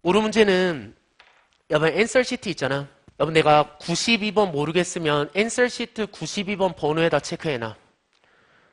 오류 문제는 여러분 answer sheet 있잖아. 여러분 내가 92번 모르겠으면 answer sheet 92번 번호에다 체크해놔.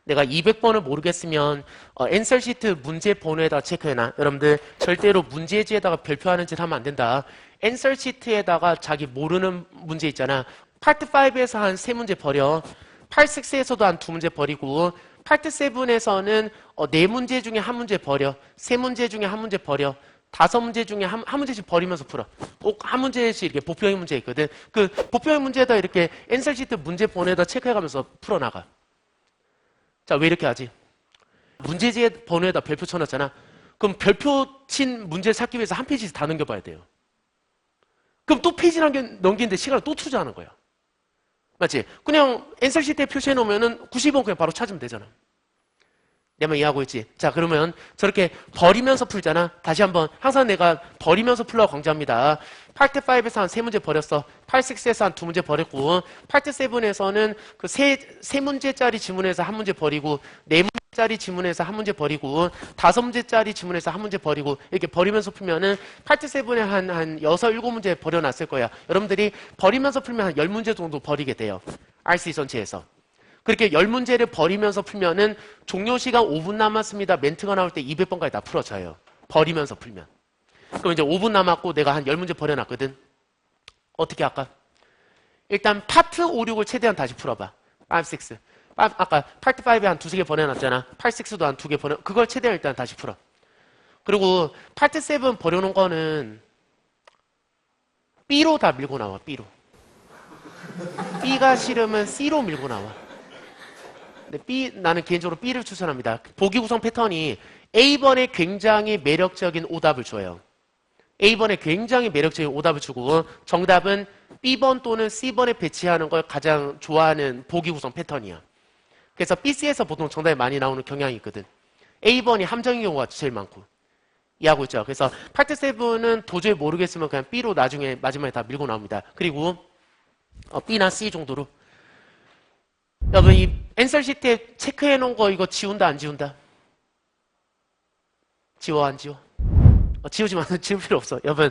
내가 200번을 모르겠으면 answer sheet 문제 번호에다 체크해놔. 여러분들 절대로 문제지에다가 별표하는 짓 하면 안 된다. answer sheet에다가 자기 모르는 문제 있잖아. 파트 5에서 한 3문제 버려. 파트 6에서도 한 2문제 버리고 파트 7에서는 4문제 중에 1문제 버려. 3문제 중에 1문제 버려. 5문제 중에 한 문제씩 버리면서 풀어. 꼭 한 문제씩 이렇게 보표형 문제 있거든. 그 보표형 문제에다 이렇게 answer sheet 문제 번호에다 체크해가면서 풀어나가. 자, 왜 이렇게 하지? 문제지의 번호에다 별표 쳐놨잖아. 그럼 별표 친 문제를 찾기 위해서 한 페이지씩 다 넘겨봐야 돼요. 그럼 또 페이지를 넘기는데 시간을 또 투자하는 거야. 맞지? 그냥 answer sheet에 표시해 놓으면은 90번 그냥 바로 찾으면 되잖아. 내가 이해하고 있지? 자, 그러면 저렇게 버리면서 풀잖아. 다시 한번 항상 내가 버리면서 풀라고 강조합니다. 파트 5에서 한 3문제 버렸어. 파트 6에서 한 2문제 버렸고 파트 7에서는 그 3문제짜리 지문에서 1문제 버리고 4문제짜리 지문에서 1문제 버리고 5문제짜리 지문에서 1문제 버리고 이렇게 버리면서 풀면은 파트 7에 한 6, 7문제 버려놨을 거야. 여러분들이 버리면서 풀면 한 10문제 정도 버리게 돼요. RC 전체에서. 그렇게 10문제를 버리면서 풀면은 종료 시간 5분 남았습니다. 멘트가 나올 때 200번까지 다 풀어져요. 버리면서 풀면. 그럼 이제 5분 남았고 내가 한 10문제 버려놨거든. 어떻게 할까? 일단 파트 5, 6을 최대한 다시 풀어봐. 5, 6. 아까 파트 5에 한 2-3개 버려놨잖아. 파트 6도 한 2개 그걸 최대한 일단 다시 풀어. 그리고 파트 7 버려놓은 거는 B로 다 밀고 나와. B로. B가 싫으면 C로 밀고 나와. 나는 개인적으로 B를 추천합니다. 보기 구성 패턴이 A번에 굉장히 매력적인 오답을 줘요. A번에 굉장히 매력적인 오답을 주고 정답은 B번 또는 C번에 배치하는 걸 가장 좋아하는 보기 구성 패턴이야. 그래서 BC에서 보통 정답이 많이 나오는 경향이 있거든. A번이 함정인 경우가 제일 많고. 이해하고 있죠? 그래서 파트 7은 도저히 모르겠으면 그냥 B로 나중에 마지막에 다 밀고 나옵니다. 그리고 B나 C 정도로. 여러분 이 answer sheet에 체크해 놓은 거 이거 지운다 안 지운다? 지워 안 지워? 지우지만 지울 필요 없어. 여러분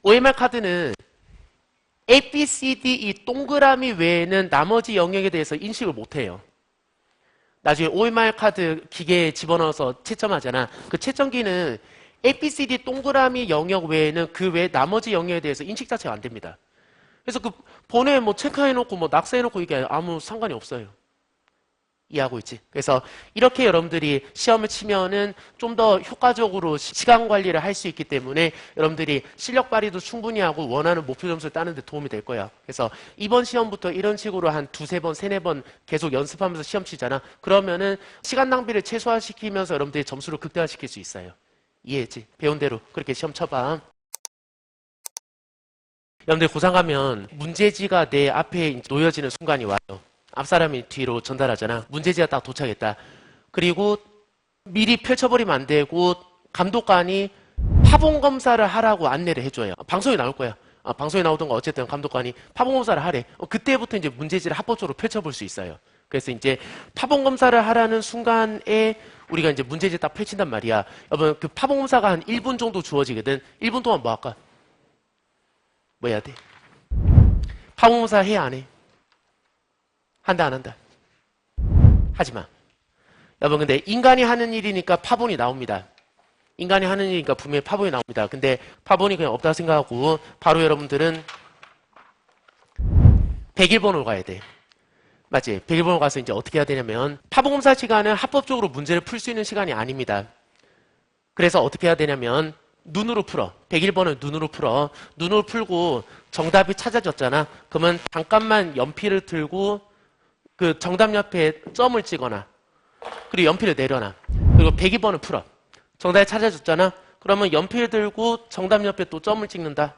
OMR 카드는 A, B, C, D 이 동그라미 외에는 나머지 영역에 대해서 인식을 못해요. 나중에 OMR 카드 기계에 집어넣어서 채점하잖아. 그 채점기는 A, B, C, D 동그라미 영역 외에는 그 외 나머지 영역에 대해서 인식 자체가 안 됩니다. 그래서 그 번호에 뭐 체크해놓고 뭐 낙서해놓고 이게 아무 상관이 없어요. 이해하고 있지? 그래서 이렇게 여러분들이 시험을 치면은 좀 더 효과적으로 시간 관리를 할 수 있기 때문에 여러분들이 실력 발휘도 충분히 하고 원하는 목표 점수를 따는 데 도움이 될 거야. 그래서 이번 시험부터 이런 식으로 한 2-3번, 3-4번 계속 연습하면서 시험 치잖아. 그러면은 시간 낭비를 최소화시키면서 여러분들이 점수를 극대화시킬 수 있어요. 이해했지? 배운 대로 그렇게 시험 쳐봐. 여러분들 고3 가면 문제지가 내 앞에 놓여지는 순간이 와요. 앞사람이 뒤로 전달하잖아. 문제지가 딱 도착했다. 그리고 미리 펼쳐버리면 안 되고 감독관이 파봉검사를 하라고 안내를 해줘요. 방송에 나올 거야. 방송에 나오던 거 어쨌든 감독관이 파봉검사를 하래. 그때부터 이제 문제지를 합법적으로 펼쳐볼 수 있어요. 그래서 이제 파봉검사를 하라는 순간에 우리가 이제 문제지 딱 펼친단 말이야. 여러분 그 파봉검사가 한 1분 정도 주어지거든. 1분 동안 뭐 할까? 뭐 해야 돼? 파봉검사 해 안 해? 한다 안 한다? 하지마. 여러분 근데 인간이 하는 일이니까 파본이 나옵니다. 인간이 하는 일이니까 분명히 파본이 나옵니다. 근데 파본이 그냥 없다 생각하고 바로 여러분들은 101번으로 가야 돼. 맞지? 101번으로 가서 이제 어떻게 해야 되냐면 파본검사 시간은 합법적으로 문제를 풀 수 있는 시간이 아닙니다. 그래서 어떻게 해야 되냐면 눈으로 풀어. 101번을 눈으로 풀어. 눈으로 풀고 정답이 찾아졌잖아. 그러면 잠깐만 연필을 들고 그 정답 옆에 점을 찍거나 그리고 연필을 내려놔. 그리고 102번을 풀어. 정답이 찾아졌잖아. 그러면 연필 들고 정답 옆에 또 점을 찍는다.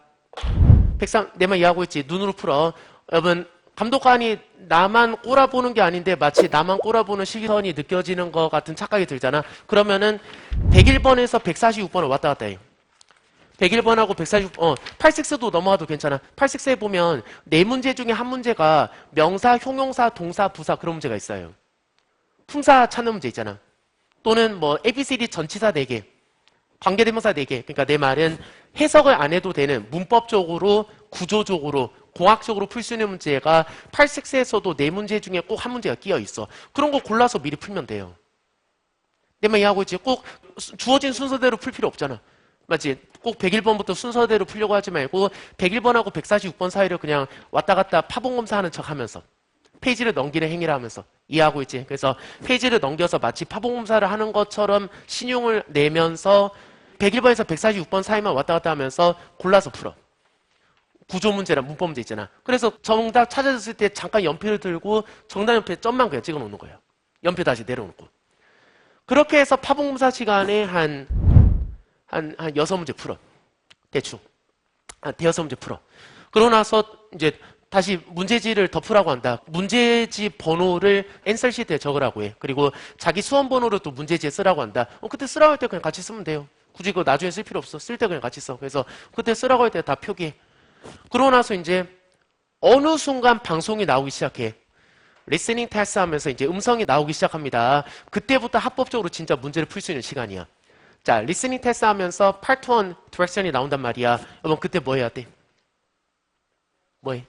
내 말 이해하고 있지? 눈으로 풀어. 여러분 감독관이 나만 꼬라보는 게 아닌데 마치 나만 꼬라보는 시선이 느껴지는 것 같은 착각이 들잖아. 그러면은 101번에서 146번을 왔다 갔다 해. 101번하고 146번, 86도 넘어가도 괜찮아. 86에 보면 4문제 중에 한 문제가 명사, 형용사, 동사, 부사 그런 문제가 있어요. 품사 찾는 문제 있잖아. 또는 뭐 ABCD 전치사 4개. 관계대명사 4개. 그러니까 내 말은 해석을 안 해도 되는 문법적으로, 구조적으로, 공학적으로 풀 수 있는 문제가 8식스에서도 4문제 중에 꼭 한 문제가 끼어 있어. 그런 거 골라서 미리 풀면 돼요. 내 말 이해하고 있지? 꼭 주어진 순서대로 풀 필요 없잖아. 맞지? 꼭 101번부터 순서대로 풀려고 하지 말고 101번하고 146번 사이를 그냥 왔다 갔다 파봉검사하는 척 하면서 페이지를 넘기는 행위를 하면서 이해하고 있지? 그래서 페이지를 넘겨서 마치 파봉검사를 하는 것처럼 신용을 내면서 101번에서 146번 사이만 왔다 갔다 하면서 골라서 풀어. 구조 문제랑 문법 문제 있잖아. 그래서 정답 찾아졌을 때 잠깐 연필을 들고 정답 옆에 점만 그냥 찍어 놓는 거예요. 연필 다시 내려놓고. 그렇게 해서 파봉검사 시간에 한 6문제 풀어. 대충. 대여섯 문제 풀어. 그러고 나서 이제 다시 문제지를 덮으라고 한다. 문제지 번호를 앤서 시트에 적으라고 해. 그리고 자기 수험 번호를 또 문제지에 쓰라고 한다. 그때 쓰라고 할 때 그냥 같이 쓰면 돼요. 굳이 그거 나중에 쓸 필요 없어. 쓸 때 그냥 같이 써. 그래서 그때 쓰라고 할 때 다 표기해. 그러고 나서 이제 어느 순간 방송이 나오기 시작해. 리스닝 테스트 하면서 이제 음성이 나오기 시작합니다. 그때부터 합법적으로 진짜 문제를 풀 수 있는 시간이야. 자, 리스닝 테스트 하면서 파트 1 디렉션이 나온단 말이야. 여러분 그때 뭐 해야 돼? 뭐 해?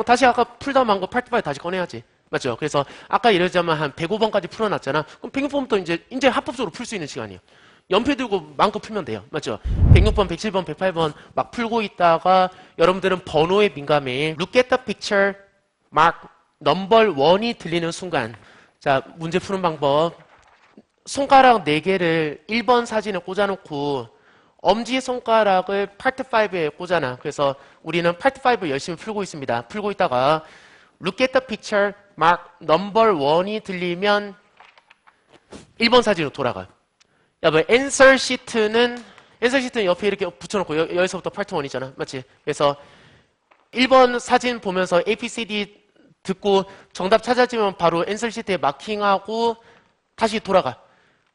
다시 아까 풀다 만 거 파트 5 다시 꺼내야지. 맞죠? 그래서 아까 예를 들자면 한 105번까지 풀어놨잖아. 그럼 106번부터 이제 합법적으로 풀 수 있는 시간이야. 연필 들고 마음껏 풀면 돼요. 맞죠? 106번, 107번, 108번 막 풀고 있다가 여러분들은 번호에 민감해. Look at the picture, mark number 1이 들리는 순간. 자, 문제 푸는 방법. 손가락 4개를 1번 사진에 꽂아놓고 엄지손가락을 파트 5에 꽂아놔. 그래서 우리는 파트 5 열심히 풀고 있습니다. 풀고 있다가 Look at the picture, mark number 1이 들리면 1번 사진으로 돌아가. 여러분, answer sheet는 옆에 이렇게 붙여놓고 여기서부터 파트 1이잖아. 맞지? 그래서 1번 사진 보면서 ABCD 듣고 정답 찾아지면 바로 answer sheet에 마킹하고 다시 돌아가.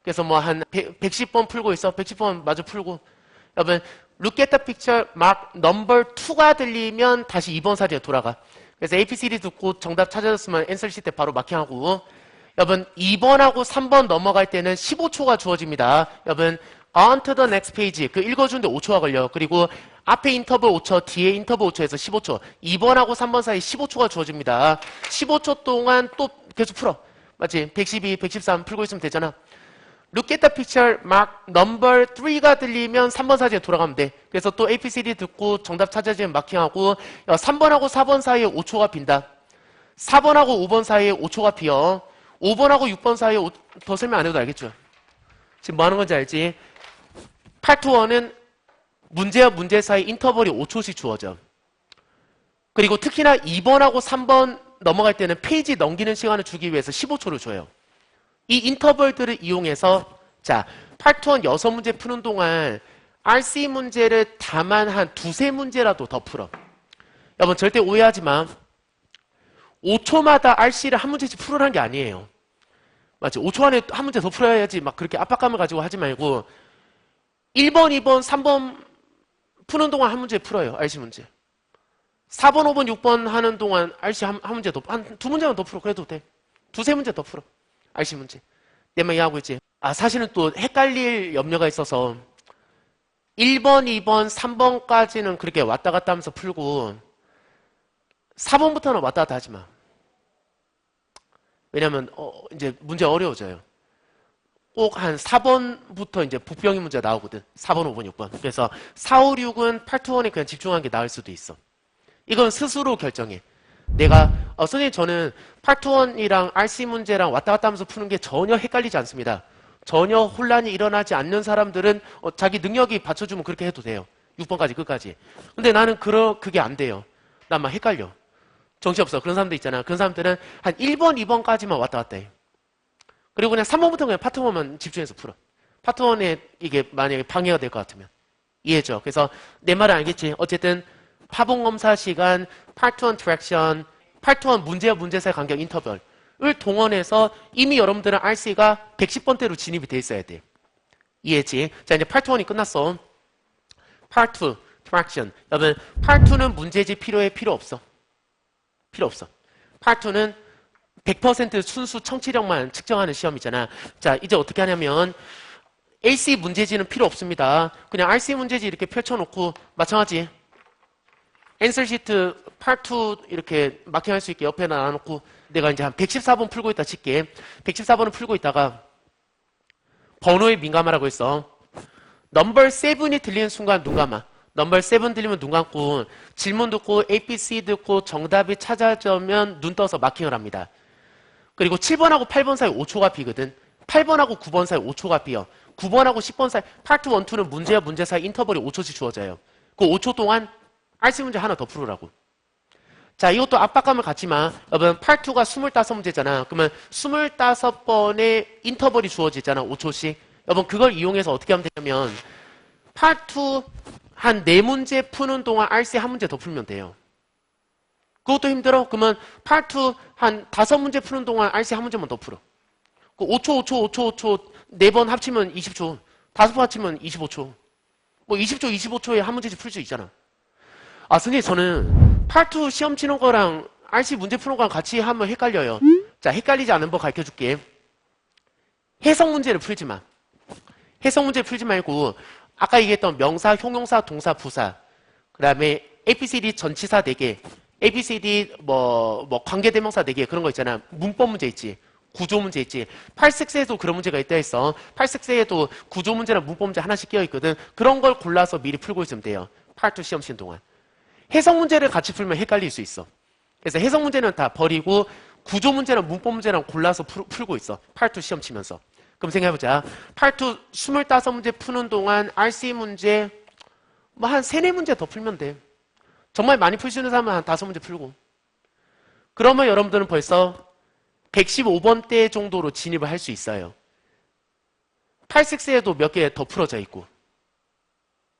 그래서 뭐 한 110번 풀고 있어. 110번 마저 풀고. 여러분, look at the picture, mark number 2가 들리면 다시 2번 사진에 돌아가. 그래서 ABCD 듣고 정답 찾아졌으면 answer sheet에 바로 마킹하고. 여러분, 2번하고 3번 넘어갈 때는 15초가 주어집니다. 여러분, on to the next page. 그 읽어주는데 5초가 걸려. 그리고 앞에 인터벌 5초, 뒤에 인터벌 5초에서 15초. 2번하고 3번 사이 15초가 주어집니다. 15초 동안 또 계속 풀어. 맞지? 112, 113 풀고 있으면 되잖아. Look at the picture, mark number 3가 들리면 3번 사진에 돌아가면 돼. 그래서 또 ABCD 듣고 정답 찾아지면 마킹하고 3번하고 4번 사이에 5초가 빈다. 4번하고 5번 사이에 5초가 비어. 5번하고 6번 사이에 더 설명 안 해도 알겠죠? 지금 뭐 하는 건지 알지? 파트 1은 문제와 문제 사이 인터벌이 5초씩 주어져. 그리고 특히나 2번하고 3번 넘어갈 때는 페이지 넘기는 시간을 주기 위해서 15초를 줘요. 이 인터벌들을 이용해서 자, 파트 1 6문제 푸는 동안 RC 문제를 다만 한 2-3문제라도 더 풀어. 여러분 절대 오해하지 마. 5초마다 RC를 한 문제씩 풀으라는 게 아니에요. 맞지? 5초 안에 한 문제 더 풀어야지 막 그렇게 압박감을 가지고 하지 말고 1번, 2번, 3번 푸는 동안 한 문제 풀어요. RC 문제. 4번, 5번, 6번 하는 동안 RC 한 문제 더, 한 2문제만 더 풀어. 그래도 돼. 2-3문제 더 풀어. RC 문제. 내 말 이해하고 있지? 사실은 또 헷갈릴 염려가 있어서 1번, 2번, 3번까지는 그렇게 왔다 갔다 하면서 풀고 4번부터는 왔다 갔다 하지 마. 왜냐면 이제 문제 어려워져요. 꼭 한 4번부터 이제 복병이 문제 나오거든. 4번, 5번, 6번. 그래서 4, 5, 6은 파트 1에 그냥 집중하는 게 나을 수도 있어. 이건 스스로 결정해. 내가 선생님 저는 파트 1이랑 RC 문제랑 왔다 갔다 하면서 푸는 게 전혀 헷갈리지 않습니다. 전혀 혼란이 일어나지 않는 사람들은 자기 능력이 받쳐주면 그렇게 해도 돼요. 6번까지 끝까지. 근데 나는 그게 안 돼요. 난 막 헷갈려. 정신없어. 그런 사람들 있잖아. 그런 사람들은 한 1번, 2번까지만 왔다 갔다 해. 그리고 그냥 3번부터 그냥 파트 1만 집중해서 풀어. 파트 1에 이게 만약에 방해가 될 것 같으면. 이해죠? 그래서 내 말은 알겠지? 어쨌든 파봉검사 시간, 파트 1 디렉션, 파트 1 문제와 문제 사이 간격 인터벌을 동원해서 이미 여러분들은 RC가 110번대로 진입이 돼 있어야 돼. 이해했지? 자, 이제 파트 1이 끝났어. 파트 2 디렉션. 여러분, 파트 2는 문제지 필요해? 필요 없어. 필요 없어. 파트 2는 100% 순수 청취력만 측정하는 시험이잖아. 자, 이제 어떻게 하냐면 AC 문제지는 필요 없습니다. 그냥 RC 문제지 이렇게 펼쳐놓고 마찬가지 앤서 시트 파트 2 이렇게 마킹할 수 있게 옆에 놔놓고 내가 이제 한 114번 풀고 있다 칠게. 114번을 풀고 있다가 번호에 민감하라고 했어. 넘버 7이 들리는 순간 눈 감아. 넘버 7 들리면 눈 감고 질문 듣고 ABC 듣고 정답이 찾아지면 눈 떠서 마킹을 합니다. 그리고 7번하고 8번 사이 5초가 비거든. 8번하고 9번 사이 5초가 비어. 9번하고 10번 사이 파트 1, 2는 문제와 문제 사이 인터벌이 5초씩 주어져요. 그 5초 동안 RC 문제 하나 더 풀으라고. 자, 이것도 압박감을 갖지만 여러분 파트 2가 25문제잖아. 그러면 25번의 인터벌이 주어지잖아. 5초씩. 여러분 그걸 이용해서 어떻게 하면 되냐면 파트 2 한 4문제 푸는 동안 RC 한 문제 더 풀면 돼요. 그것도 힘들어? 그러면 파트 2 한 5문제 푸는 동안 RC 한 문제만 더 풀어. 5초, 4번 합치면 20초. 5번 합치면 25초. 뭐 20초, 25초에 한 문제씩 풀 수 있잖아. 아, 선생님, 저는 파트 2 시험 치는 거랑 RC 문제 푸는 거랑 같이 하면 헷갈려요. 자, 헷갈리지 않는 법 가르쳐 줄게. 해석 문제를 풀지 마. 해석 문제 풀지 말고, 아까 얘기했던 명사, 형용사, 동사, 부사. 그 다음에 ABCD 전치사 4개. ABCD 관계대명사 4개. 그런 거 있잖아. 문법 문제 있지. 구조 문제 있지. 8색세에도 그런 문제가 있다 했어. 8색세에도 구조 문제나 문법 문제 하나씩 끼어 있거든. 그런 걸 골라서 미리 풀고 있으면 돼요. 파트 2 시험 치는 동안. 해석 문제를 같이 풀면 헷갈릴 수 있어. 그래서 해석 문제는 다 버리고 구조 문제랑 문법 문제랑 골라서 풀고 있어. 파트 2 시험 치면서. 그럼 생각해보자. 파트 2 25문제 푸는 동안 RC 문제 뭐 한 3, 4문제 더 풀면 돼. 정말 많이 풀 수 있는 사람은 한 5문제 풀고. 그러면 여러분들은 벌써 115번대 정도로 진입을 할 수 있어요. 8색세에도 몇 개 더 풀어져 있고.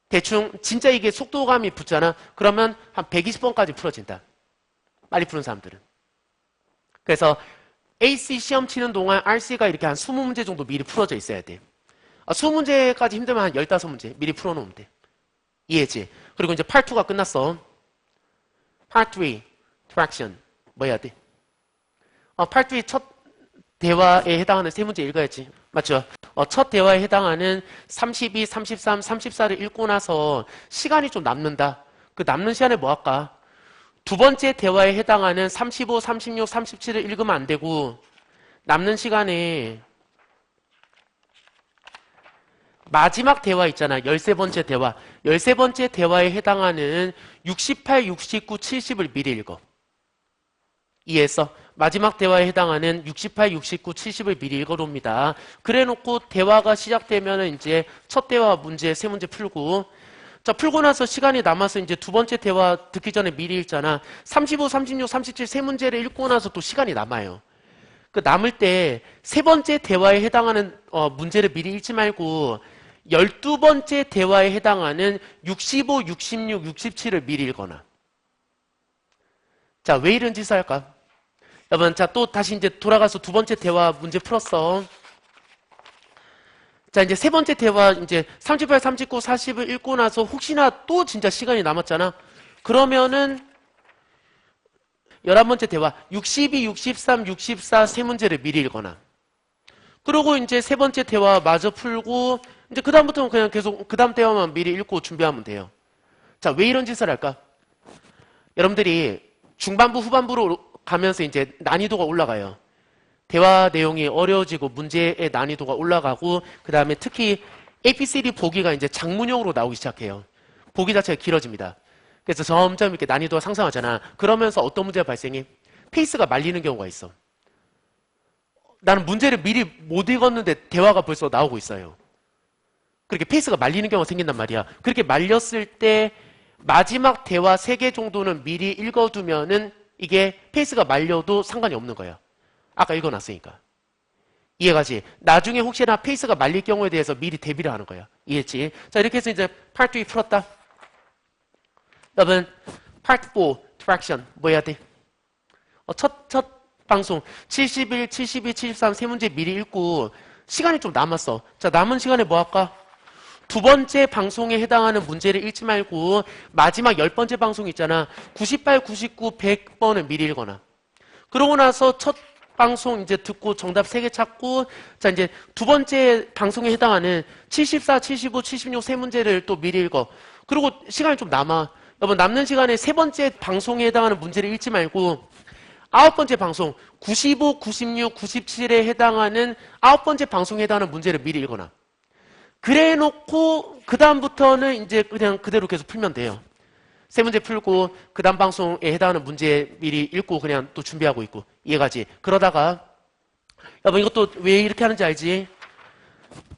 대충 진짜 이게 속도감이 붙잖아. 그러면 한 120번까지 풀어진다. 빨리 푸는 사람들은. 그래서 AC 시험 치는 동안 RC가 이렇게 한 20문제 정도 미리 풀어져 있어야 돼. 20문제까지 힘들면 한 15문제 미리 풀어놓으면 돼. 이해지? 그리고 이제 파트 2가 끝났어. 파트 3, 트랙션. 뭐 해야 돼? 파트 2 첫 대화에 해당하는 3문제 읽어야지. 맞죠? 첫 대화에 해당하는 32, 33, 34를 읽고 나서 시간이 좀 남는다. 그 남는 시간에 뭐 할까? 두 번째 대화에 해당하는 35, 36, 37을 읽으면 안 되고 남는 시간에 마지막 대화 있잖아. 13번째 대화. 13번째 대화에 해당하는 68, 69, 70을 미리 읽어. 이해했어? 마지막 대화에 해당하는 68, 69, 70을 미리 읽어놓습니다. 그래놓고 대화가 시작되면 이제 첫 대화 문제, 3문제 풀고 자, 풀고 나서 시간이 남아서 이제 두 번째 대화 듣기 전에 미리 읽잖아. 35, 36, 37 3문제를 읽고 나서 또 시간이 남아요. 그 남을 때 세 번째 대화에 해당하는 문제를 미리 읽지 말고 12번째 대화에 해당하는 65, 66, 67을 미리 읽거나. 자, 왜 이런 짓을 할까? 여러분, 자, 또 다시 이제 돌아가서 두 번째 대화 문제 풀었어. 자, 이제 세 번째 대화, 이제 38, 39, 40을 읽고 나서 혹시나 또 진짜 시간이 남았잖아. 그러면은 11번째 대화, 62, 63, 64 세 문제를 미리 읽거나. 그리고 이제 세 번째 대화 마저 풀고, 이제 그다음부터는 그냥 계속 그다음 대화만 미리 읽고 준비하면 돼요. 자, 왜 이런 짓을 할까? 여러분들이 중반부, 후반부로 가면서 이제 난이도가 올라가요. 대화 내용이 어려워지고 문제의 난이도가 올라가고 그 다음에 특히 ABCD 보기가 이제 장문형으로 나오기 시작해요. 보기 자체가 길어집니다. 그래서 점점 이렇게 난이도가 상승하잖아. 그러면서 어떤 문제가 발생해? 페이스가 말리는 경우가 있어. 나는 문제를 미리 못 읽었는데 대화가 벌써 나오고 있어요. 그렇게 페이스가 말리는 경우가 생긴단 말이야. 그렇게 말렸을 때 마지막 대화 3개 정도는 미리 읽어두면은 이게 페이스가 말려도 상관이 없는 거야. 아까 읽어놨으니까. 이해가지? 나중에 혹시나 페이스가 말릴 경우에 대해서 미리 대비를 하는 거야. 이해했지? 자, 이렇게 해서 이제 파트 2 풀었다. 여러분, 파트 4, 트랙션. 뭐 해야 돼? 첫 방송. 71, 72, 73 세 문제 미리 읽고 시간이 좀 남았어. 자, 남은 시간에 뭐 할까? 두 번째 방송에 해당하는 문제를 읽지 말고 마지막 10번째 방송 있잖아. 98, 99, 100번을 미리 읽거나. 그러고 나서 첫 방송 이제 듣고 정답 3개 찾고, 자, 이제 두 번째 방송에 해당하는 74, 75, 76 세 문제를 또 미리 읽어. 그리고 시간이 좀 남아. 여러분, 남는 시간에 세 번째 방송에 해당하는 문제를 읽지 말고, 아홉 번째 방송, 95, 96, 97에 해당하는 아홉 번째 방송에 해당하는 문제를 미리 읽어놔. 그래 놓고, 그다음부터는 이제 그냥 그대로 계속 풀면 돼요. 세 문제 풀고 그 다음 방송에 해당하는 문제 미리 읽고 그냥 또 준비하고 있고 이해가지? 그러다가 여러분 이것도 왜 이렇게 하는지 알지?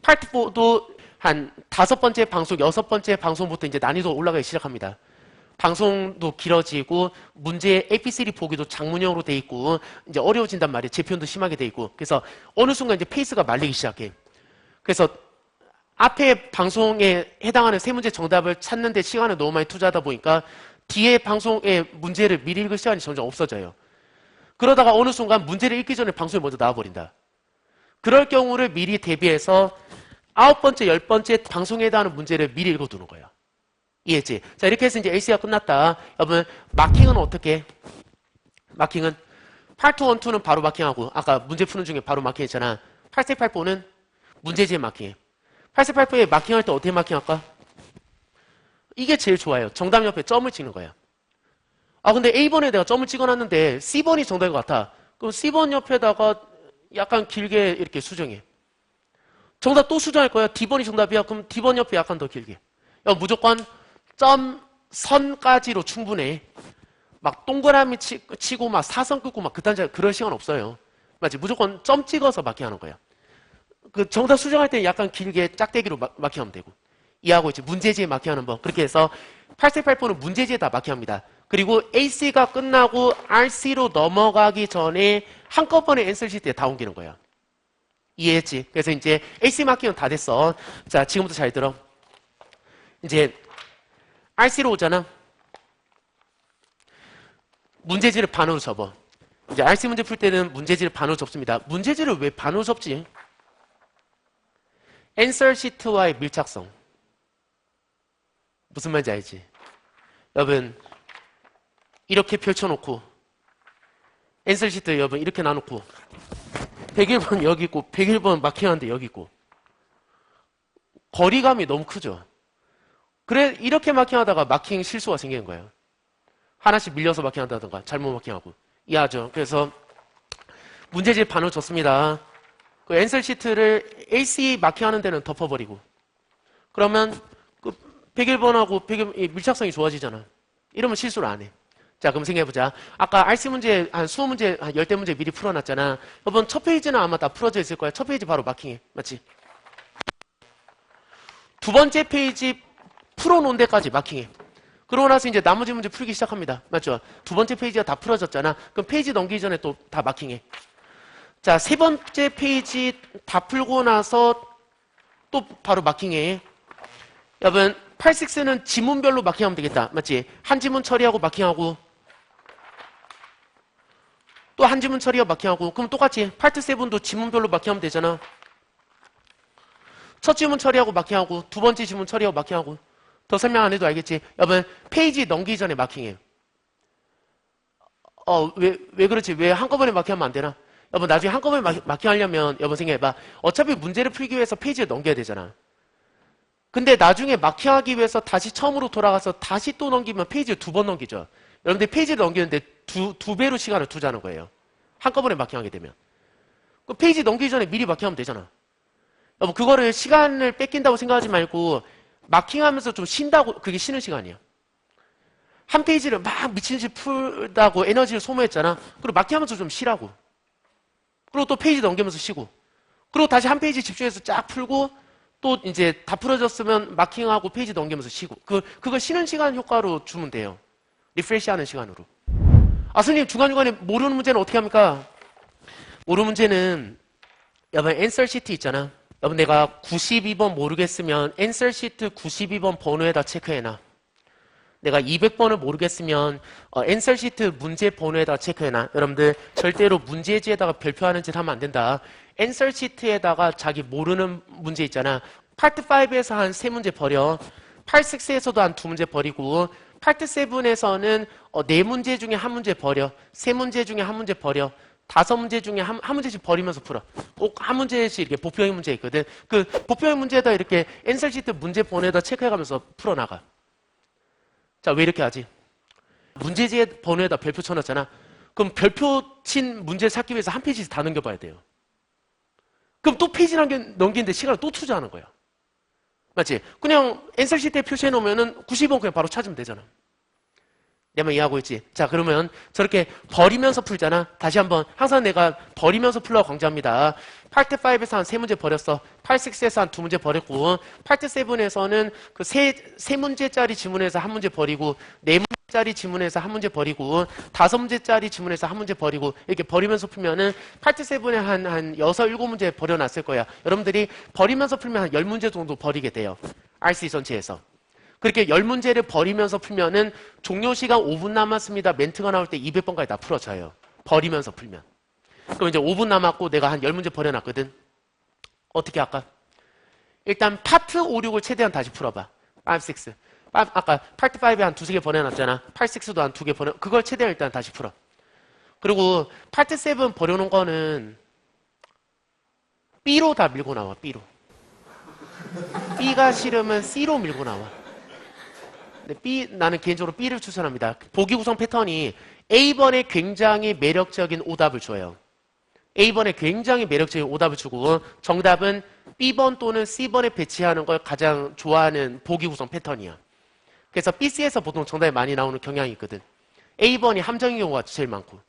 파트 4도 한 5번째 방송, 6번째 방송부터 이제 난이도 올라가기 시작합니다. 방송도 길어지고 문제 AP3 보기도 장문형으로 돼 있고 이제 어려워진단 말이에요. 재표현도 심하게 돼 있고 그래서 어느 순간 이제 페이스가 말리기 시작해. 그래서 앞에 방송에 해당하는 세 문제 정답을 찾는데 시간을 너무 많이 투자하다 보니까 뒤에 방송의 문제를 미리 읽을 시간이 점점 없어져요. 그러다가 어느 순간 문제를 읽기 전에 방송이 먼저 나와버린다. 그럴 경우를 미리 대비해서 9번째, 10번째 방송에 해당하는 문제를 미리 읽어두는 거예요. 이해했지? 자, 이렇게 해서 이제 AC가 끝났다. 여러분, 마킹은 어떻게 해? 마킹은 파트 1, 2는 바로 마킹하고 아까 문제 푸는 중에 바로 마킹했잖아. 8세 8보는 문제지에 마킹해. 848%에 마킹할 때 어떻게 마킹할까? 이게 제일 좋아요. 정답 옆에 점을 찍는 거야. 아 근데 A번에 내가 점을 찍어놨는데 C번이 정답인 것 같아. 그럼 C번 옆에다가 약간 길게 이렇게 수정해. 정답 또 수정할 거야. D번이 정답이야. 그럼 D번 옆에 약간 더 길게. 야, 무조건 점, 선까지로 충분해. 막 동그라미 치고 막 사선 긋고 막 그럴 시간 없어요. 맞지? 무조건 점 찍어서 마킹하는 거야. 그 정답 수정할 때 약간 길게 짝대기로 마킹하면 되고 이해하고 있지? 문제지에 마킹하는 법 그렇게 해서 8세8포는 문제지에다 마킹합니다. 그리고 AC가 끝나고 RC로 넘어가기 전에 한꺼번에 앤서 시트에 다 옮기는 거야. 이해했지? 그래서 이제 AC 마킹은 다 됐어. 자, 지금부터 잘 들어. 이제 RC로 오잖아. 문제지를 반으로 접어. 이제 RC 문제 풀 때는 문제지를 반으로 접습니다. 문제지를 왜 반으로 접지? 앤서 시트와의 밀착성. 무슨 말인지 알지? 여러분 이렇게 펼쳐놓고 앤서 시트 여러분 이렇게 놔놓고 101번 여기 있고 101번 마킹하는데 여기 있고 거리감이 너무 크죠? 그래 이렇게 마킹하다가 마킹 실수가 생기는 거예요. 하나씩 밀려서 마킹한다든가 잘못 마킹하고 이해하죠? 그래서 문제지 반으로 줬습니다. 그 앤서 시트를 AC 마킹하는 데는 덮어버리고 그러면 그 101번하고 101, 밀착성이 좋아지잖아. 이러면 실수를 안 해. 자, 그럼 생각해보자. 아까 RC 문제 한 20문제, 한 10대 문제 미리 풀어놨잖아. 여러분 첫 페이지는 아마 다 풀어져 있을 거야. 첫 페이지 바로 마킹해. 맞지? 두 번째 페이지 풀어놓은 데까지 마킹해. 그러고 나서 이제 나머지 문제 풀기 시작합니다. 맞죠? 두 번째 페이지가 다 풀어졌잖아. 그럼 페이지 넘기기 전에 또 다 마킹해. 자, 세 번째 페이지 다 풀고 나서 또 바로 마킹해. 여러분, 86는 지문별로 마킹하면 되겠다. 맞지? 한 지문 처리하고 마킹하고 또 한 지문 처리하고 마킹하고 그럼 똑같이 파트 7도 지문별로 마킹하면 되잖아. 첫 지문 처리하고 마킹하고 두 번째 지문 처리하고 마킹하고 더 설명 안 해도 알겠지? 여러분, 페이지 넘기기 전에 마킹해. 왜 그렇지? 왜 한꺼번에 마킹하면 안 되나? 여러분 나중에 한꺼번에 마킹하려면 여러분 생각해봐. 어차피 문제를 풀기 위해서 페이지를 넘겨야 되잖아. 근데 나중에 마킹하기 위해서 다시 처음으로 돌아가서 다시 또 넘기면 페이지를 두 번 넘기죠. 여러분들 페이지를 넘기는데 두 배로 시간을 투자하는 거예요. 한꺼번에 마킹하게 되면. 그 페이지 넘기기 전에 미리 마킹하면 되잖아. 여러분 그거를 시간을 뺏긴다고 생각하지 말고 마킹하면서 좀 쉰다고 그게 쉬는 시간이야. 한 페이지를 막 미친 듯이 풀다고 에너지를 소모했잖아. 그리고 마킹하면서 좀 쉬라고. 그리고 또 페이지 넘기면서 쉬고 그리고 다시 한 페이지 집중해서 쫙 풀고 또 이제 다 풀어졌으면 마킹하고 페이지 넘기면서 쉬고 그걸 쉬는 시간 효과로 주면 돼요. 리프레시 하는 시간으로. 아 선생님 중간중간에 모르는 문제는 어떻게 합니까? 모르는 문제는 여러분 앤서 시트 있잖아. 여러분 내가 92번 모르겠으면 앤서 시트 92번 번호에다 체크해놔. 내가 200번을 모르겠으면 앤서 시트 문제 번호에다 체크해놔. 여러분들 절대로 문제지에다가 별표하는 짓 하면 안 된다. 앤서 시트에다가 자기 모르는 문제 있잖아. 파트 5에서 한 3문제 버려. 파트 6에서도 한 2문제 버리고 파트 7에서는 4문제 중에 1문제 버려. 3문제 중에 1문제 버려. 5문제 중에 한 문제씩 버리면서 풀어. 꼭 한 문제씩 이렇게 보표형 문제 있거든. 그 보표형 문제에다 이렇게 앤서 시트 문제 번호에다 체크해가면서 풀어나가. 자, 왜 이렇게 하지? 문제지의 번호에다 별표 쳐놨잖아. 그럼 별표 친 문제 찾기 위해서 한 페이지씩 다 넘겨봐야 돼요. 그럼 또 페이지 넘기는데 시간을 또 투자하는 거야. 맞지? 그냥 앤서 시트에 표시해 놓으면은 90원 그냥 바로 찾으면 되잖아. 내가 이해하고 있지? 자, 그러면 저렇게 버리면서 풀잖아. 다시 한번 항상 내가 버리면서 풀라고 강조합니다. 파트 5에서 한 3문제 버렸어. 파트 6에서 한 2문제 버렸고, 파트 7에서는 그 세 문제짜리 지문에서 한 문제 버리고, 4문제짜리 지문에서 한 문제 버리고, 5문제짜리 지문에서 한 문제 버리고, 이렇게 버리면서 풀면은 파트 7에 한 6, 7문제 버려놨을 거야. 여러분들이 버리면서 풀면 한 10문제 정도 버리게 돼요. RC 전체에서. 그렇게 10문제를 버리면서 풀면은 종료 시간 5분 남았습니다. 멘트가 나올 때 200번까지 다 풀어져요. 버리면서 풀면. 그럼 이제 5분 남았고 내가 한 10문제 버려놨거든. 어떻게 할까? 일단 파트 5, 6을 최대한 다시 풀어봐. 5, 6. 아까 파트 5에 한 2-3개 버려놨잖아. 파트 6도 한 2개 그걸 최대한 일단 다시 풀어. 그리고 파트 7 버려놓은 거는 B로 다 밀고 나와. B로. B가 싫으면 C로 밀고 나와. 나는 개인적으로 B를 추천합니다. 보기 구성 패턴이 A번에 굉장히 매력적인 오답을 줘요. A번에 굉장히 매력적인 오답을 주고 정답은 B번 또는 C번에 배치하는 걸 가장 좋아하는 보기 구성 패턴이야. 그래서 BC에서 보통 정답이 많이 나오는 경향이 있거든. A번이 함정인 경우가 제일 많고.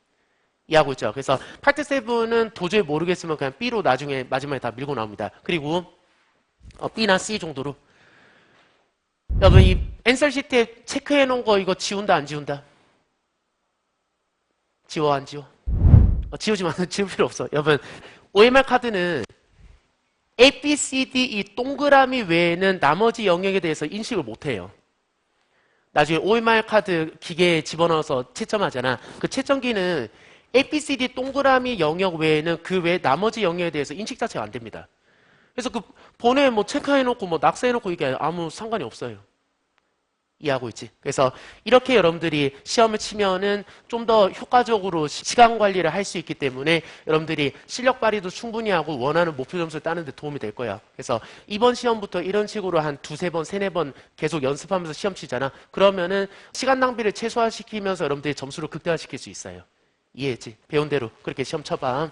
이해하고 있죠? 그래서 파트 7은 도저히 모르겠으면 그냥 B로 나중에 마지막에 다 밀고 나옵니다. 그리고 B나 C 정도로. 여러분 이 앤서 시트에 체크해 놓은 거 이거 지운다 안 지운다? 지워 안 지워? 지우지 마. 지울 필요 없어. 여러분 OMR 카드는 A, B, C, D 이 동그라미 외에는 나머지 영역에 대해서 인식을 못해요. 나중에 OMR 카드 기계에 집어넣어서 채점하잖아. 그 채점기는 A, B, C, D 동그라미 영역 외에는 그 외 나머지 영역에 대해서 인식 자체가 안 됩니다. 그래서 그 번호에 뭐 체크해놓고 뭐 낙서해놓고 이게 아무 상관이 없어요. 이해하고 있지? 그래서 이렇게 여러분들이 시험을 치면은 좀 더 효과적으로 시간 관리를 할 수 있기 때문에 여러분들이 실력 발휘도 충분히 하고 원하는 목표 점수를 따는 데 도움이 될 거야. 그래서 이번 시험부터 이런 식으로 한 2-3번, 3-4번 계속 연습하면서 시험 치잖아. 그러면은 시간 낭비를 최소화시키면서 여러분들이 점수를 극대화시킬 수 있어요. 이해했지? 배운 대로 그렇게 시험 쳐봐.